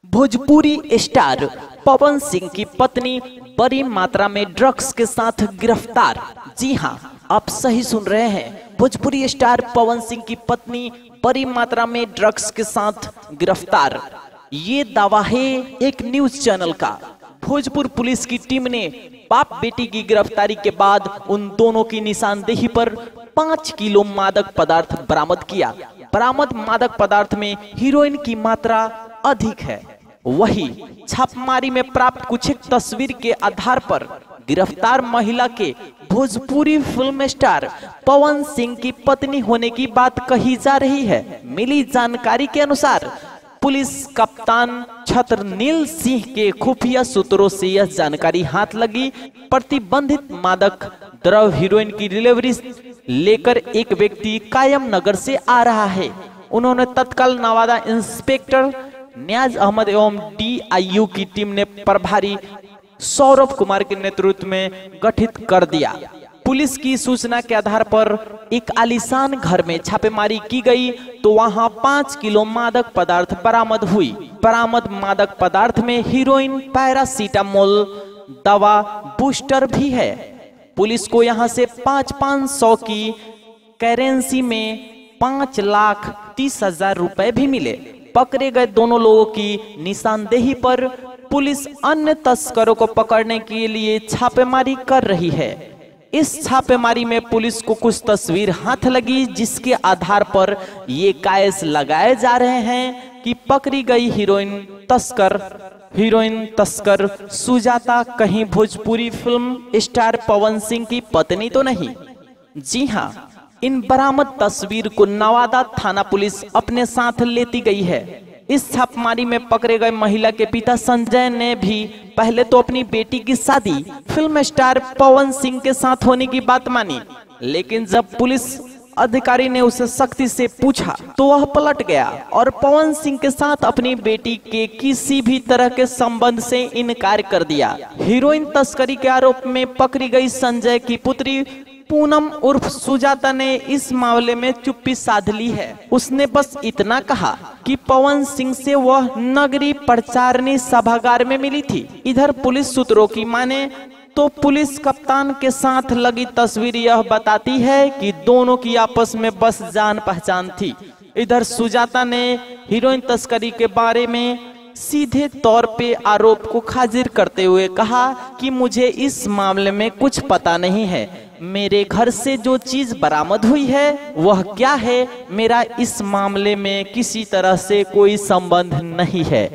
Bhojpuri star Pawan Singh की पत्नी बड़ी मात्रा में ड्रग्स के साथ गिरफ्तार। जी हां, आप सही सुन रहे हैं। भोजपुरी स्टार पवन सिंह की पत्नी बड़ी मात्रा में ड्रग्स के साथ गिरफ्तार। ये दावा है एक न्यूज चैनल का। भोजपुर पुलिस की टीम ने बाप बेटी की गिरफ्तारी के बाद उन दोनों की निशानदेही पर 5 किलो मादक पदार्थ बरामद किया। बरामद मादक पदार्थ में हीरोइन की मात्रा अधिक है। वही छापेमारी में प्राप्त कुछ एक तस्वीर के आधार पर गिरफ्तार महिला के भोजपुरी फिल्म स्टार पवन सिंह की पत्नी होने की बात कही जा रही है। मिली जानकारी के अनुसार पुलिस कप्तान छत्रनील सिंह के खुफिया सूत्रों से यह जानकारी हाथ लगी। प्रतिबंधित मादक द्रव्य हीरोइन की डिलीवरी लेकर एक व्यक्ति कायम नगर से आ रहा है। उन्होंने तत्काल नवादा इंस्पेक्टर न्याज अहमद एवं DIU की टीम ने प्रभारी सौरभ कुमार के नेतृत्व में गठित कर दिया। पुलिस की सूचना के आधार पर एक आलीशान घर में छापेमारी की गई तो वहां 5 किलो मादक पदार्थ बरामद हुई। बरामद मादक पदार्थ में हीरोइन, पैरासीटामोल दवा, बूस्टर भी है। पुलिस को यहां से 500 की करेंसी में 5,30,000 रुपए भी मिले। पकड़े गए दोनों लोगों की निशानदेही पर पुलिस अन्य तस्करों को पकड़ने के लिए छापेमारी कर रही है। इस छापेमारी में पुलिस को कुछ तस्वीर हाथ लगी, जिसके आधार पर ये कयास लगाए जा रहे हैं कि पकड़ी गई हीरोइन तस्कर सुजाता कहीं भोजपुरी फिल्म स्टार पवन सिंह की पत्नी तो नहीं। जी हां, इन बरामद तस्वीर को नवादा थाना पुलिस अपने साथ लेती गई है। इस छापेमारी में पकड़े गए महिला के पिता संजय ने भी पहले तो अपनी बेटी की शादी फिल्म स्टार पवन सिंह के साथ होने की बात मानी, लेकिन जब पुलिस अधिकारी ने उसे सख्ती से पूछा तो वह पलट गया और पवन सिंह के साथ अपनी बेटी के किसी भी तरह के संबंध से इनकार कर दिया। हीरोइन तस्करी के आरोप में पकड़ी गई संजय की पुत्री पूनम उर्फ सुजाता ने इस मामले में चुप्पी साध ली है। उसने बस इतना कहा कि पवन सिंह से वह नगरी प्रचारणी सभागार में मिली थी। इधर पुलिस सूत्रों की माने तो पुलिस कप्तान के साथ लगी तस्वीर यह बताती है कि दोनों की आपस में बस जान पहचान थी। इधर सुजाता ने हीरोइन तस्करी के बारे में सीधे तौर पे आरोप को खारिज करते हुए कहा कि मुझे इस मामले में कुछ पता नहीं है। मेरे घर से जो चीज बरामद हुई है वह क्या है, मेरा इस मामले में किसी तरह से कोई संबंध नहीं है।